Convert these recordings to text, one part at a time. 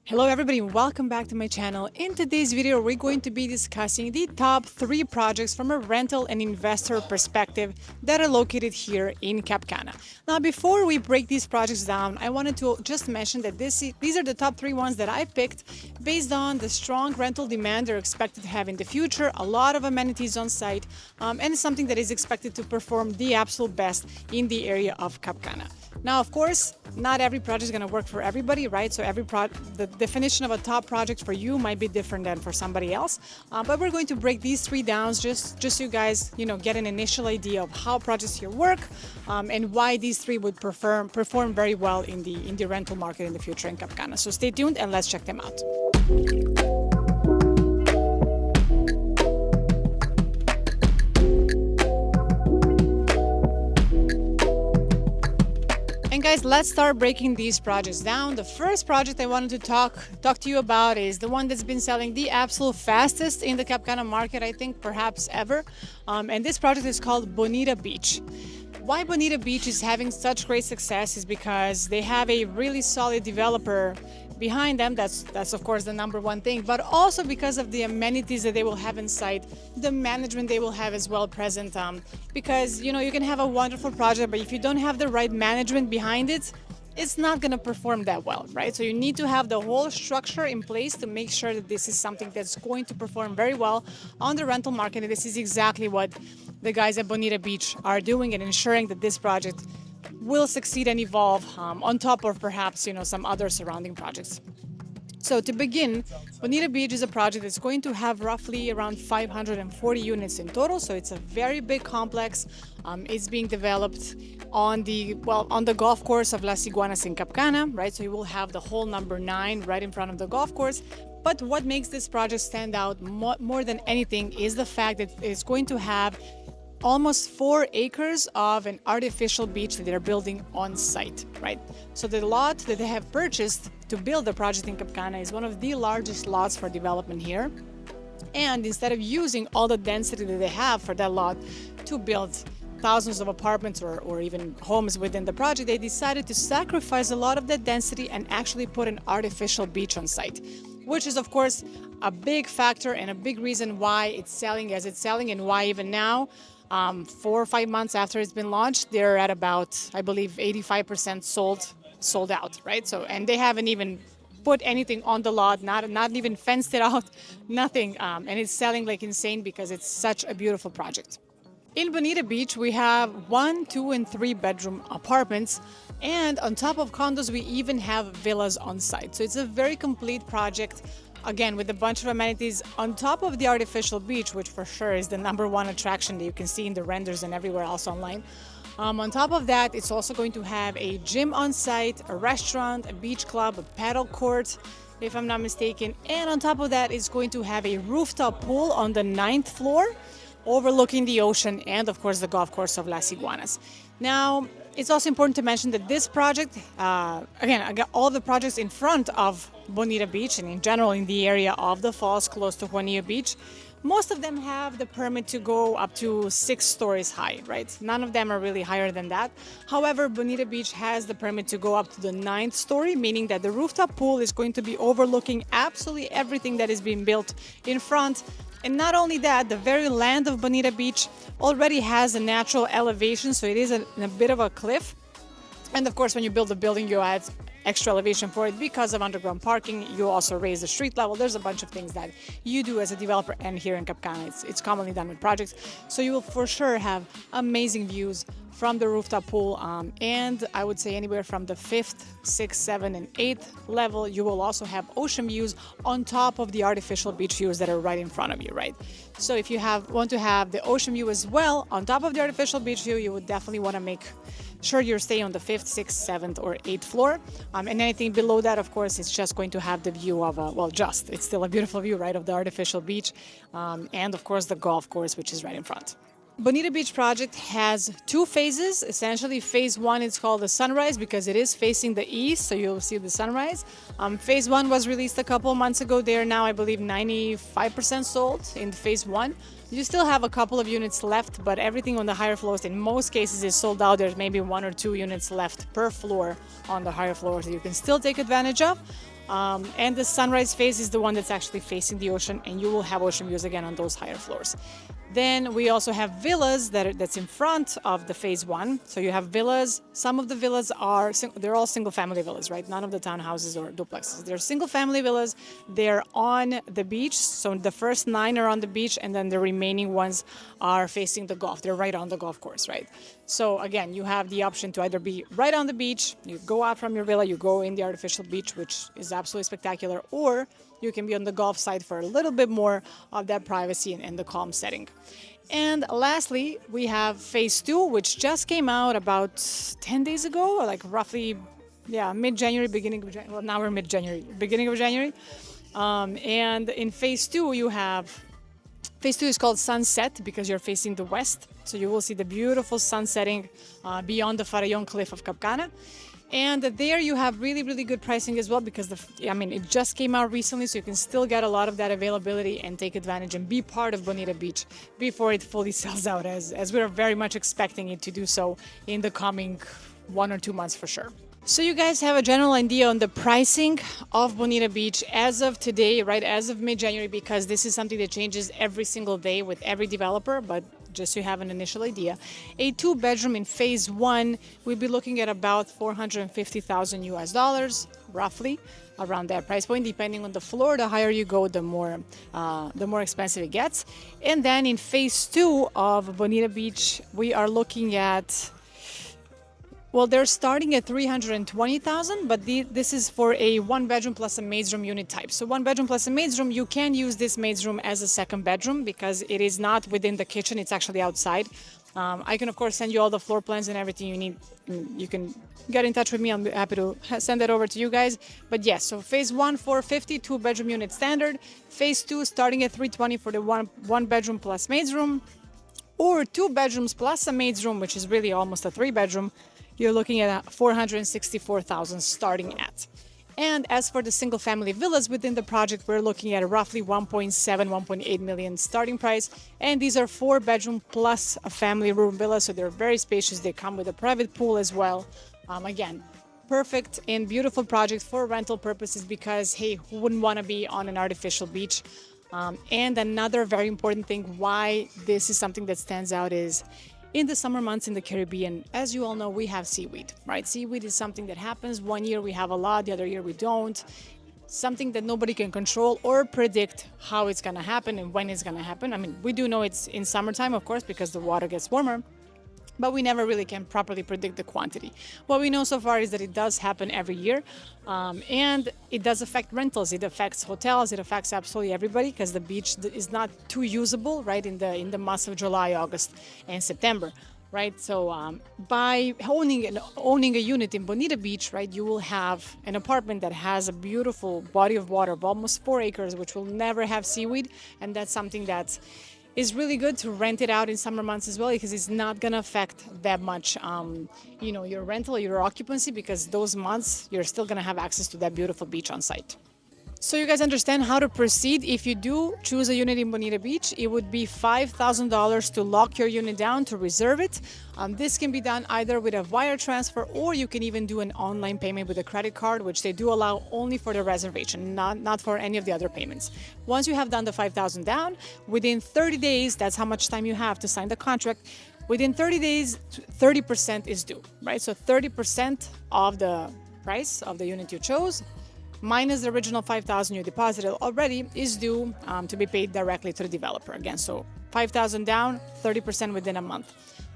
Hello everybody, welcome back to my channel. In today's video, we're going to be discussing the top 3 projects from a rental and investor perspective that are located here in Cap Cana. Now, before we break these projects down, I wanted to just mention that these are the top 3 ones that I picked based on the strong rental demand they're expected to have in the future, a lot of amenities on site, and something that is expected to perform the absolute best in the area of Cap Cana. Now, of course, not every project is going to work for everybody, right? So the definition of a top project for you might be different than for somebody else. But we're going to break these 3 down just so you guys, get an initial idea of how projects here work and why these 3 would perform very well in the rental market in the future in Cap Cana. So stay tuned and let's check them out. And guys, let's start breaking these projects down. The first project I wanted to talk to you about is the one that's been selling the absolute fastest in the Cap Cana market, I think perhaps ever. And this project is called Bonita Beach. Why Bonita Beach is having such great success is because they have a really solid developer behind them. That's of course the number one thing, but also because of the amenities that they will have inside, the management they will have as well present. Because you can have a wonderful project, but if you don't have the right management behind it, it's not going to perform that well, right? So you need to have the whole structure in place to make sure that this is something that's going to perform very well on the rental market. And this is exactly what the guys at Bonita Beach are doing and ensuring that this project will succeed and evolve on top of perhaps some other surrounding projects. So to begin, Bonita Beach is a project that's going to have roughly around 540 units in total. So it's a very big complex. It's being developed on the golf course of Las Iguanas in Cap Cana, right? So you will have the hole number 9 right in front of the golf course. But what makes this project stand out more than anything is the fact that it's going to have almost 4 acres of an artificial beach that they're building on site, right? So the lot that they have purchased to build the project in Cap Cana is one of the largest lots for development here. And instead of using all the density that they have for that lot to build thousands of apartments or even homes within the project, they decided to sacrifice a lot of that density and actually put an artificial beach on site, which is of course a big factor and a big reason why it's selling as it's selling, and why even now, 4 or 5 months after it's been launched, they're at about, I believe, 85% sold out, right? So, and they haven't even put anything on the lot, not even fenced it out, nothing, and it's selling like insane because it's such a beautiful project. In Bonita Beach, we have 1, 2, and 3 bedroom apartments, and on top of condos, we even have villas on site. So it's a very complete project, again, with a bunch of amenities on top of the artificial beach, which for sure is the number one attraction that you can see in the renders and everywhere else online. On top of that, it's also going to have a gym on site, a restaurant, a beach club, a paddle court, if I'm not mistaken. And on top of that, it's going to have a rooftop pool on the 9th floor, overlooking the ocean and of course the golf course of Las Iguanas. Now, it's also important to mention that this project, again, all the projects in front of Bonita Beach and in general in the area of the falls close to Juanillo Beach, most of them have the permit to go up to 6 stories high, right? None of them are really higher than that. However, Bonita Beach has the permit to go up to the 9th story, meaning that the rooftop pool is going to be overlooking absolutely everything that is being built in front. And not only that, the very land of Bonita Beach already has a natural elevation, so it is in a bit of a cliff. And of course, when you build a building, you add extra elevation for it because of underground parking. You also raise the street level. There's a bunch of things that you do as a developer, and here in Cap Cana, it's commonly done with projects. So you will for sure have amazing views from the rooftop pool, and I would say anywhere from the 5th, 6th, 7th, and 8th level, you will also have ocean views on top of the artificial beach views that are right in front of you, right? So if you want to have the ocean view as well on top of the artificial beach view, you would definitely want to make sure you're staying on the 5th, 6th, 7th, or 8th floor. And anything below that, of course, it's just going to have the view of, it's still a beautiful view, right, of the artificial beach, and of course the golf course, which is right in front. Bonita Beach project has 2 phases. Essentially, phase 1 is called the sunrise because it is facing the east, so you'll see the sunrise. Phase 1 was released a couple months ago. They are now, I believe, 95% sold in phase 1. You still have a couple of units left, but everything on the higher floors in most cases is sold out. There's maybe 1 or 2 units left per floor on the higher floors that you can still take advantage of. And the sunrise face is the one that's actually facing the ocean, and you will have ocean views again on those higher floors. Then we also have villas that's in front of the phase one. So you have villas. Some of the villas they're all single family villas, right? None of the townhouses or duplexes. They're single family villas. They're on the beach. So the first 9 are on the beach, and then the remaining ones are facing the Gulf. They're right on the golf course, right? So again, you have the option to either be right on the beach, you go out from your villa, you go in the artificial beach, which is absolutely spectacular, or you can be on the Gulf side for a little bit more of that privacy and the calm setting. And lastly, we have phase two, which just came out about 10 days ago, or like roughly, mid-January, beginning of January. Well, now we're mid-January, beginning of January. And in phase two, phase two is called Sunset because you're facing the west. So you will see the beautiful sun setting beyond the Farallon cliff of Cap Cana. And there you have really, really good pricing as well because it just came out recently, so you can still get a lot of that availability and take advantage and be part of Bonita Beach before it fully sells out, as we're very much expecting it to do so in the coming 1 or 2 months for sure. So you guys have a general idea on the pricing of Bonita Beach as of today, right, as of mid-January, because this is something that changes every single day with every developer, but just so you have an initial idea. A 2-bedroom in phase one, we'd be looking at about $450,000 US, roughly, around that price point. Depending on the floor, the higher you go, the more expensive it gets. And then in phase two of Bonita Beach, we are looking at, well, they're starting at $320,000, but this is for a 1-bedroom plus a maid's room unit type. So 1-bedroom plus a maid's room, you can use this maid's room as a second bedroom because it is not within the kitchen, it's actually outside. I can, of course, send you all the floor plans and everything you need. You can get in touch with me. I'll be happy to send that over to you guys. But yes, so phase one, 450, 2-bedroom unit standard. Phase two, starting at $320 for the one bedroom plus maid's room, or 2 bedrooms plus a maid's room, which is really almost a 3-bedroom. You're looking at $464,000 starting at. And as for the single family villas within the project, we're looking at roughly 1.7, 1.8 million starting price. And these are 4-bedroom plus a family room villas, so they're very spacious. They come with a private pool as well. Again, perfect and beautiful project for rental purposes because, hey, who wouldn't want to be on an artificial beach? And another very important thing why this is something that stands out is in the summer months in the Caribbean, as you all know, we have seaweed, right? Seaweed is something that happens. One year we have a lot, the other year we don't. Something that nobody can control or predict how it's going to happen and when it's going to happen. I mean, we do know it's in summertime, of course, because the water gets warmer, but we never really can properly predict the quantity. What we know so far is that it does happen every year, and it does affect rentals. It affects hotels. It affects absolutely everybody because the beach is not too usable, right, in the months of July, August, and September, right? So by owning a unit in Bonita Beach, right, you will have an apartment that has a beautiful body of water of almost 4 acres, which will never have seaweed, and that's something that is really good to rent it out in summer months as well because it's not going to affect that much, your rental or your occupancy because those months you're still going to have access to that beautiful beach on site. So you guys understand how to proceed. If you do choose a unit in Bonita Beach, it would be $5,000 to lock your unit down, to reserve it. This can be done either with a wire transfer or you can even do an online payment with a credit card, which they do allow only for the reservation, not for any of the other payments. Once you have done the $5,000 down, within 30 days, that's how much time you have to sign the contract. Within 30 days, 30% is due, right? So 30% of the price of the unit you chose minus the original $5,000 you deposited already is due to be paid directly to the developer. Again, so $5,000 down, 30% within a month.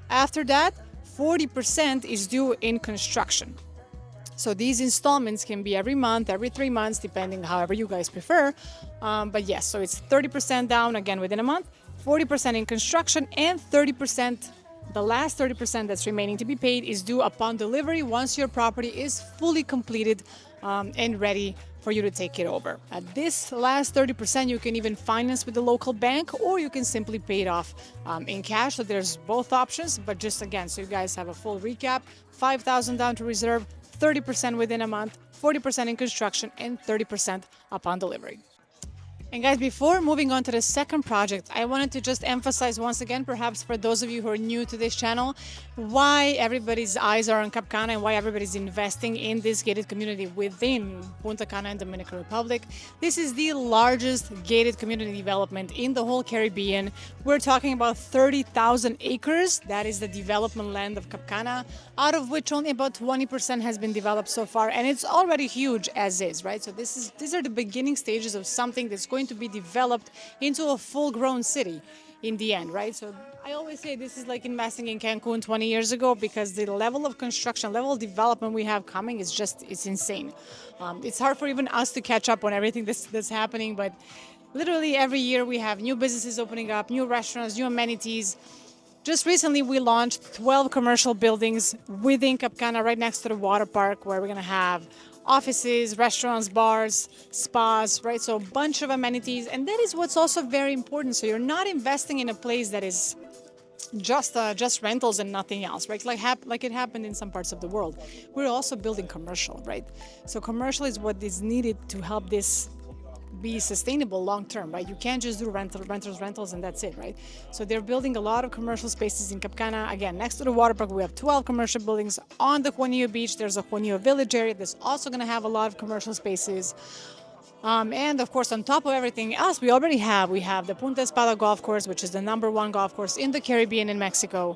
After that, 40% is due in construction. So these installments can be every month, every 3 months, depending however you guys prefer. But yes, so it's 30% down again within a month, 40% in construction, and 30%. The last 30% that's remaining to be paid is due upon delivery once your property is fully completed and ready for you to take it over. At this last 30%, you can even finance with the local bank or you can simply pay it off in cash. So there's both options, but just again, so you guys have a full recap, $5,000 down to reserve, 30% within a month, 40% in construction, and 30% upon delivery. And guys, before moving on to the second project, I wanted to just emphasize once again, perhaps for those of you who are new to this channel, why everybody's eyes are on Cap Cana and why everybody's investing in this gated community within Punta Cana and Dominican Republic. This is the largest gated community development in the whole Caribbean. We're talking about 30,000 acres. That is the development land of Cap Cana, out of which only about 20% has been developed so far, and it's already huge as is, right? So these are the beginning stages of something that's going to be developed into a full-grown city in the end, right? So I always say this is like investing in Cancun 20 years ago, because the level of construction, level of development we have coming is just, it's insane. It's hard for even us to catch up on everything that's happening, but literally every year we have new businesses opening up, new restaurants, new amenities. Just recently, we launched 12 commercial buildings within Cap Cana, right next to the water park, where we're going to have offices, restaurants, bars, spas, right? So a bunch of amenities. And that is what's also very important. So you're not investing in a place that is just rentals and nothing else, right? Like it happened in some parts of the world. We're also building commercial, right? So commercial is what is needed to help this be sustainable long term, right? You can't just do rentals, and that's it, right? So they're building a lot of commercial spaces in Cap Cana. Again, next to the water park, we have 12 commercial buildings. On the Juanillo beach, there's a Juanillo village area that's also going to have a lot of commercial spaces. And of course, on top of everything else, we have the Punta Espada golf course, which is the #1 golf course in the Caribbean in Mexico.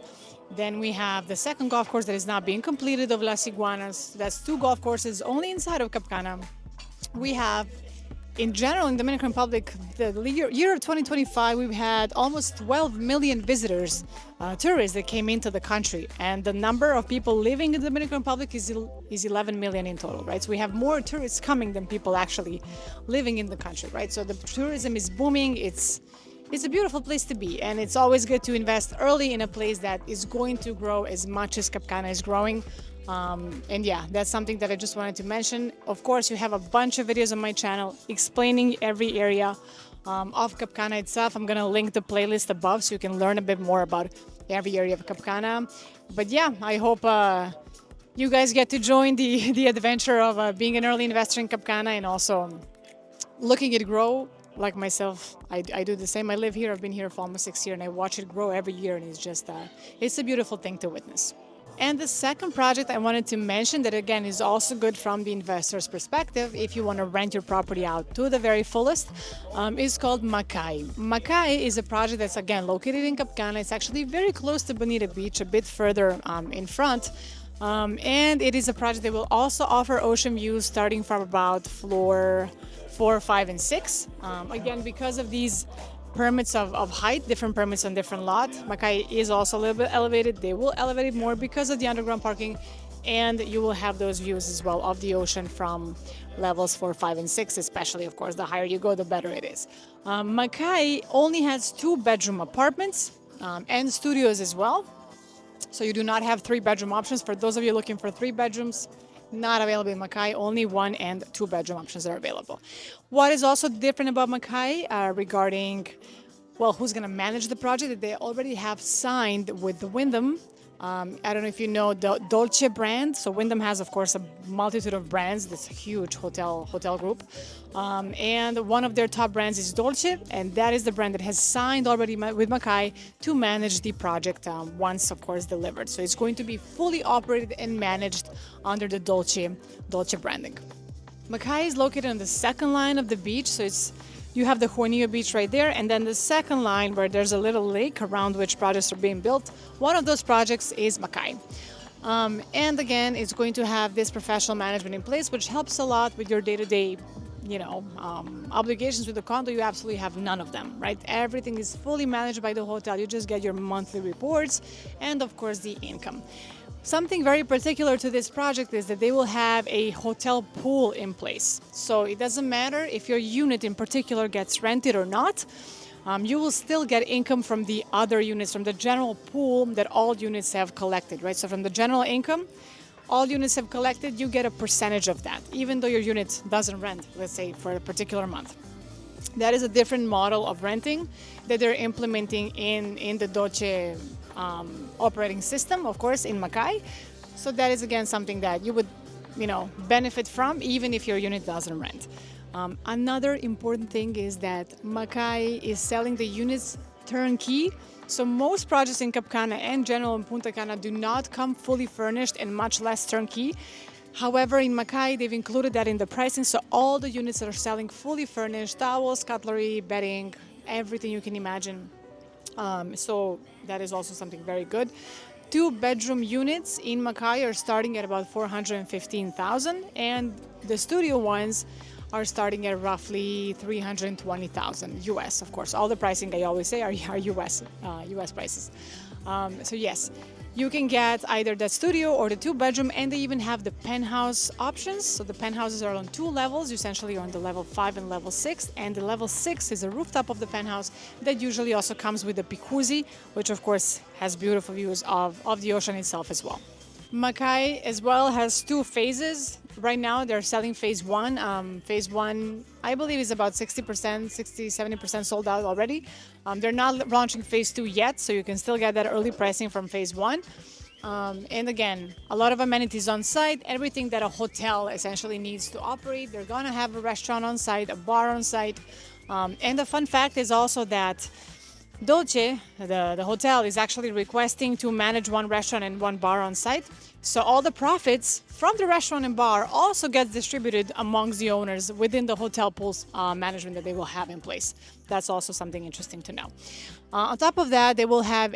Then we have the second golf course that is not being completed of Las Iguanas. That's 2 golf courses only inside of Cap Cana. We have, in general, in the Dominican Republic, the year of 2025, we've had almost 12 million visitors, tourists that came into the country. And the number of people living in the Dominican Republic is 11 million in total, right? So we have more tourists coming than people actually living in the country, right? So the tourism is booming. It's a beautiful place to be. And it's always good to invest early in a place that is going to grow as much as Cap Cana is growing. And yeah, that's something that I just wanted to mention. Of course, you have a bunch of videos on my channel explaining every area of Cap Cana itself. I'm going to link the playlist above so you can learn a bit more about every area of Cap Cana. But yeah, I hope you guys get to join the adventure of being an early investor in Cap Cana and also looking it grow. Like myself, I do the same. I live here. I've been here for almost 6 years, and I watch it grow every year, and it's just it's a beautiful thing to witness. And the second project I wanted to mention that, again, is also good from the investor's perspective if you want to rent your property out to the very fullest, is called Makai. Makai is a project that's, again, located in Cap Cana. It's actually very close to Bonita Beach, a bit further in front. And it is a project that will also offer ocean views starting from about floor 4, 5, and 6. Again, because of these permits of height, different permits on different lot. Makai is also a little bit elevated. They will elevate it more because of the underground parking, and you will have those views as well of the ocean from levels 4, 5, and 6, especially, of course, the higher you go, the better it is. Makai only has 2-bedroom apartments and studios as well. So you do not have 3-bedroom options. For those of you looking for 3 bedrooms, not available in Makai, only 1 and 2-bedroom options are available. What is also different about Makai regarding, well, who's going to manage the project, that they already have signed with the Wyndham. I don't know if you know the Dolce brand. So Wyndham has, of course, a multitude of brands. This huge hotel group. And one of their top brands is Dolce, and that is the brand that has signed already with Makai to manage the project once, of course, delivered. So it's going to be fully operated and managed under the Dolce branding. Makai is located on the second line of the beach, so you have the Juanillo beach right there, and then the second line where there's a little lake around which projects are being built. One of those projects is Makai. And again, it's going to have this professional management in place, which helps a lot with your day-to-day obligations with the condo. You absolutely have none of them, right? Everything is fully managed by the hotel. You just get your monthly reports and, of course, the income. Something very particular to this project is that they will have a hotel pool in place. So it doesn't matter if your unit in particular gets rented or not. You will still get income from the other units, from the general pool that all units have collected, right? So from the general income, all units have collected, you get a percentage of that, even though your unit doesn't rent, let's say, for a particular month. That is a different model of renting that they're implementing in the Dolce operating system, of course, in Makai. So that is, again, something that you would, benefit from, even if your unit doesn't rent. Another important thing is that Makai is selling the units turnkey. So most projects in Cap Cana and general in Punta Cana do not come fully furnished and much less turnkey. However, in Makai, they've included that in the pricing. So all the units that are selling fully furnished, towels, cutlery, bedding, everything you can imagine. So that is also something very good. 2-bedroom units in Makai are starting at about 415,000, and the studio ones are starting at roughly 320,000 US. Of course, all the pricing I always say are US prices. So yes, you can get either the studio or the 2-bedroom, and they even have the penthouse options. So the penthouses are on 2 levels, essentially on the level 5 and level 6, and the level 6 is a rooftop of the penthouse that usually also comes with a jacuzzi, which of course has beautiful views of the ocean itself as well. Makai as well has 2 phases. Right now they're selling phase 1. Phase 1, I believe, is about 60%, 60-70% sold out already. They're not launching phase 2 yet, so you can still get that early pricing from phase 1. And again, a lot of amenities on site, everything that a hotel essentially needs to operate. They're gonna have a restaurant on site, a bar on site. And the fun fact is also that Dolce, the hotel, is actually requesting to manage 1 restaurant and 1 bar on site. So all the profits from the restaurant and bar also gets distributed amongst the owners within the hotel pool's management that they will have in place. That's also something interesting to know. On top of that, they will have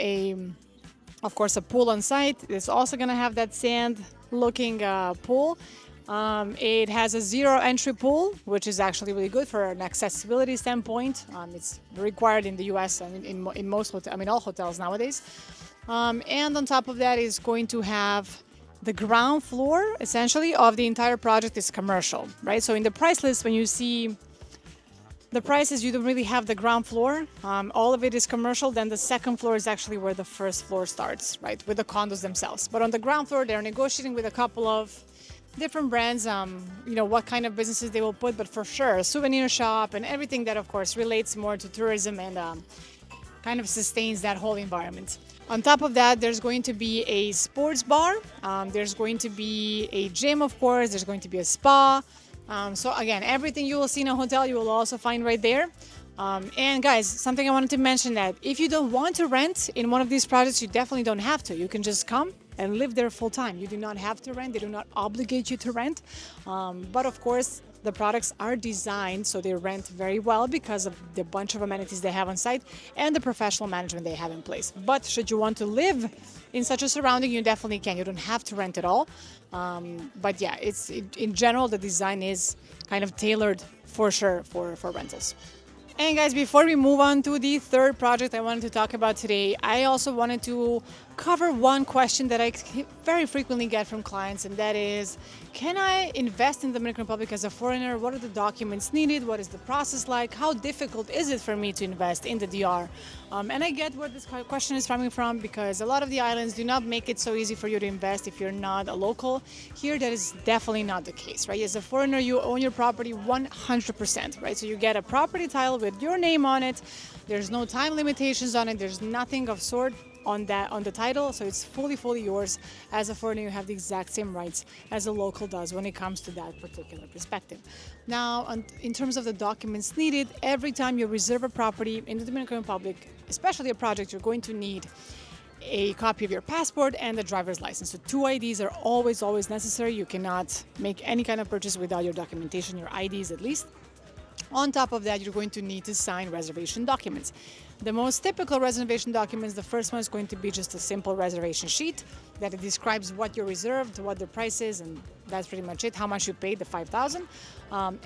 of course, a pool on site. It's also going to have that sand-looking pool. It has a 0 entry pool, which is actually really good for an accessibility standpoint. It's required in the US and in most hotels, all hotels nowadays. And on top of that is going to have the ground floor, essentially, of the entire project is commercial, right? So in the price list, when you see the prices, you don't really have the ground floor. All of it is commercial. Then the second floor is actually where the first floor starts, right, with the condos themselves. But on the ground floor, they're negotiating with a couple of different brands, what kind of businesses they will put, but for sure, a souvenir shop and everything that, of course, relates more to tourism and kind of sustains that whole environment. On top of that, there's going to be a sports bar. There's going to be a gym, of course. There's going to be a spa. So again, everything you will see in a hotel, you will also find right there. And guys, something I wanted to mention, that if you don't want to rent in one of these projects, you definitely don't have to. You can just come and live there full time. You do not have to rent. They do not obligate you to rent. But of course, the products are designed so they rent very well because of the bunch of amenities they have on site and the professional management they have in place. But should you want to live in such a surrounding, you definitely can. You don't have to rent at all. But yeah, in general, the design is kind of tailored for sure for rentals. And guys, before we move on to the third project I wanted to talk about today, I also wanted to cover one question that I very frequently get from clients, and that is, can I invest in the Dominican Republic as a foreigner? What are the documents needed? What is the process like? How difficult is it for me to invest in the DR? And I get where this question is coming from, because a lot of the islands do not make it so easy for you to invest if you're not a local. Here, that is definitely not the case, right? As a foreigner, you own your property 100%, right? So you get a property title with your name on it. There's no time limitations on it. There's nothing of sort on the title, so it's fully yours. As a foreigner, you have the exact same rights as a local does when it comes to that particular perspective. Now, in terms of the documents needed, every time you reserve a property in the Dominican Republic, especially a project, you're going to need a copy of your passport and a driver's license. So 2 IDs are always necessary. You cannot make any kind of purchase without your documentation, your IDs at least. On top of that, you're going to need to sign reservation documents. The most typical reservation documents, the first one is going to be just a simple reservation sheet that it describes what you reserved, what the price is, and that's pretty much it, how much you paid, the $5,000.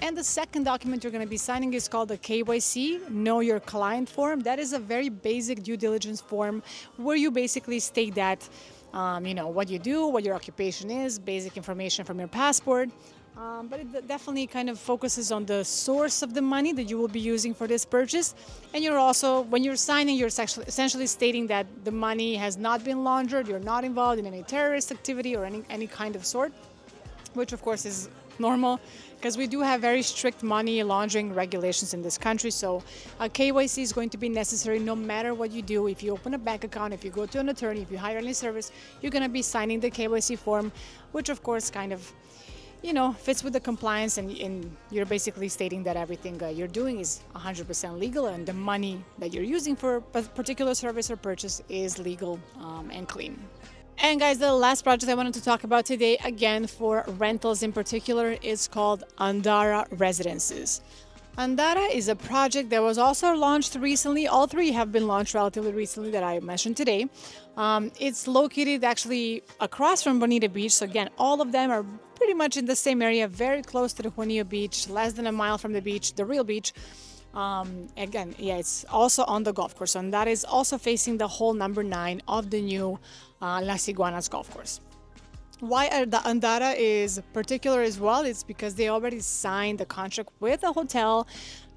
And the second document you're going to be signing is called the KYC, Know Your Client form. That is a very basic due diligence form where you basically state that, what you do, what your occupation is, basic information from your passport. But it definitely kind of focuses on the source of the money that you will be using for this purchase. And you're also, when you're signing, you're essentially stating that the money has not been laundered, you're not involved in any terrorist activity or any kind of sort, which of course is normal because we do have very strict money laundering regulations in this country. So a KYC is going to be necessary no matter what you do. If you open a bank account, if you go to an attorney, if you hire any service, you're going to be signing the KYC form, which of course kind of fits with the compliance, and you're basically stating that everything you're doing is 100% legal, and the money that you're using for a particular service or purchase is legal and clean. And guys, the last project I wanted to talk about today, again for rentals in particular, is called Andara Residences. Andara is a project that was also launched recently. All three have been launched relatively recently that I mentioned today. It's located actually across from Bonita Beach. So again, all of them are pretty much in the same area, very close to the Juanillo Beach, less than a mile from the beach, the real beach. Again, yeah, it's also on the golf course, and that is also facing the hole number 9 of the new Las Iguanas golf course. Why the Andara is particular as well, it's because they already signed the contract with a hotel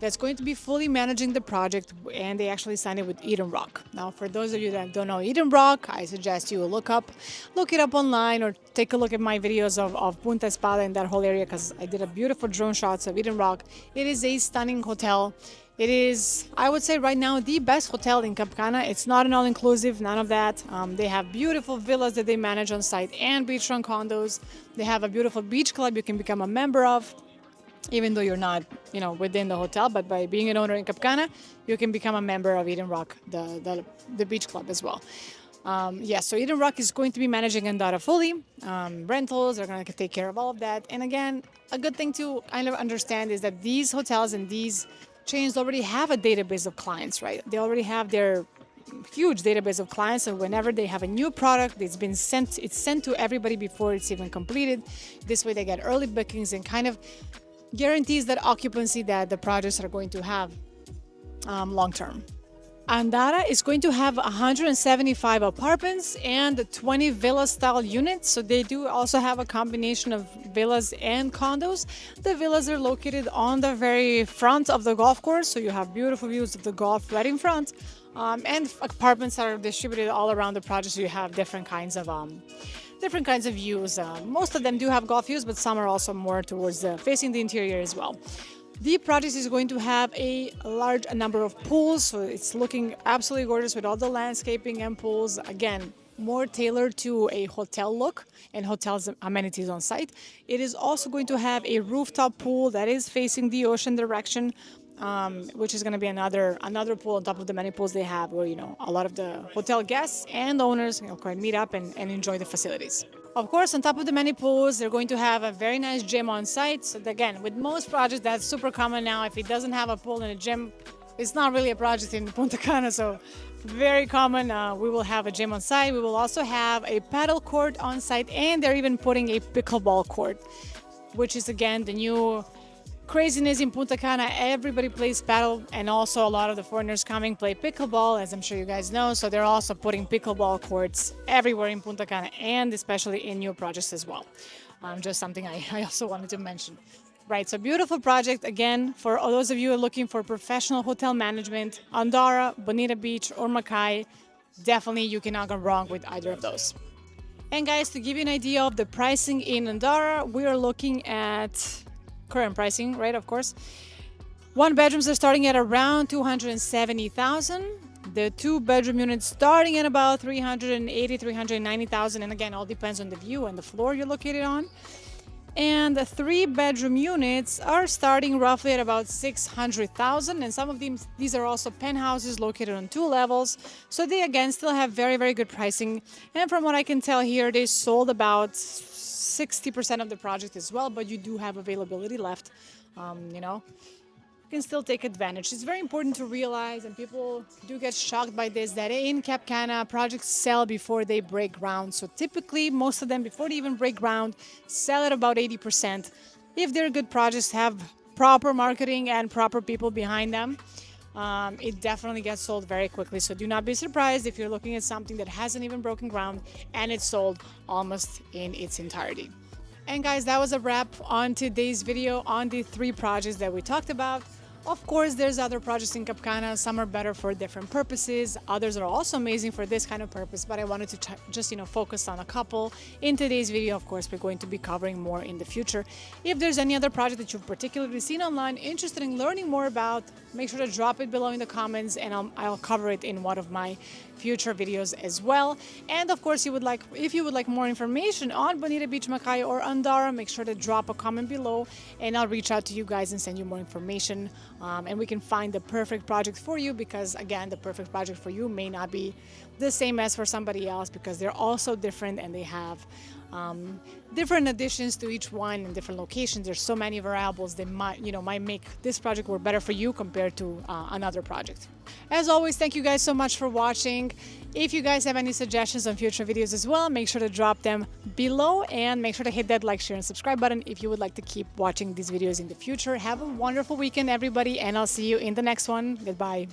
that's going to be fully managing the project, and they actually signed it with Eden Rock. Now, for those of you that don't know Eden Rock, I suggest you look it up online, or take a look at my videos of Punta Espada and that whole area, because I did a beautiful drone shots of Eden Rock. It is a stunning hotel. It is, I would say right now, the best hotel in Cap Cana. It's not an all-inclusive, none of that. They have beautiful villas that they manage on site and beachfront condos. They have a beautiful beach club you can become a member of, even though you're not, within the hotel. But by being an owner in Cap Cana, you can become a member of Eden Rock, the beach club as well. So Eden Rock is going to be managing Andara fully. Rentals are going to take care of all of that. And again, a good thing to kind of understand is that these hotels and these chains already have a database of clients, right? They already have their huge database of clients, and whenever they have a new product, it's sent to everybody before it's even completed. This way they get early bookings and kind of guarantees that occupancy that the projects are going to have long term. Andara is going to have 175 apartments and 20 villa-style units. So they do also have a combination of villas and condos. The villas are located on the very front of the golf course, so you have beautiful views of the golf right in front. And apartments are distributed all around the project, so you have different kinds of views. Most of them do have golf views, but some are also more towards facing the interior as well. The project is going to have a large number of pools, so it's looking absolutely gorgeous with all the landscaping and pools. Again, more tailored to a hotel look and hotels amenities on site. It is also going to have a rooftop pool that is facing the ocean direction, which is going to be another pool on top of the many pools they have, where a lot of the hotel guests and owners can meet up and enjoy the facilities. Of course, on top of the many pools, they're going to have a very nice gym on site. So again, with most projects, that's super common now. If it doesn't have a pool and a gym, it's not really a project in Punta Cana. So very common. We will have a gym on site. We will also have a paddle court on site, and they're even putting a pickleball court, which is again the new craziness in Punta Cana. Everybody plays paddle, and also a lot of the foreigners coming play pickleball, as I'm sure you guys know. So they're also putting pickleball courts everywhere in Punta Cana, and especially in new projects as well. Just something I also wanted to mention. Right, so beautiful project. Again, for those of you who are looking for professional hotel management, Andara, Bonita Beach, or Makai, definitely you cannot go wrong with either of those. And guys, to give you an idea of the pricing in Andara, we are looking at current pricing, right? Of course, one bedrooms are starting at around 270,000. The 2-bedroom units starting at about 380, 390,000, and again, all depends on the view and the floor you're located on. And the 3-bedroom units are starting roughly at about 600,000, and some of these are also penthouses located on 2 levels. So they again still have very, very good pricing. And from what I can tell here, they sold about 60% of the project as well, but you do have availability left. You can still take advantage. It's very important to realize, and people do get shocked by this, that in Cap Cana, projects sell before they break ground. So typically, most of them, before they even break ground, sell at about 80%. If they're good projects, have proper marketing and proper people behind them, it definitely gets sold very quickly. So do not be surprised if you're looking at something that hasn't even broken ground and it's sold almost in its entirety. And guys, that was a wrap on today's video on the 3 projects that we talked about. Of course, there's other projects in Cap Cana. Some are better for different purposes. Others are also amazing for this kind of purpose, but I wanted to just, focus on a couple. In today's video, of course, we're going to be covering more in the future. If there's any other project that you've particularly seen online, interested in learning more about, make sure to drop it below in the comments, and I'll cover it in one of my future videos as well. And of course, if you would like more information on Bonita Beach, Makai, or Andara, make sure to drop a comment below, and I'll reach out to you guys and send you more information. And we can find the perfect project for you, because again, the perfect project for you may not be the same as for somebody else, because they're all so different and they have different additions to each one in different locations. There's so many variables that might make this project work better for you compared to another project. As always, thank you guys so much for watching. If you guys have any suggestions on future videos as well, make sure to drop them below, and make sure to hit that like, share, and subscribe button if you would like to keep watching these videos in the future. Have a wonderful weekend, everybody, and I'll see you in the next one. Goodbye.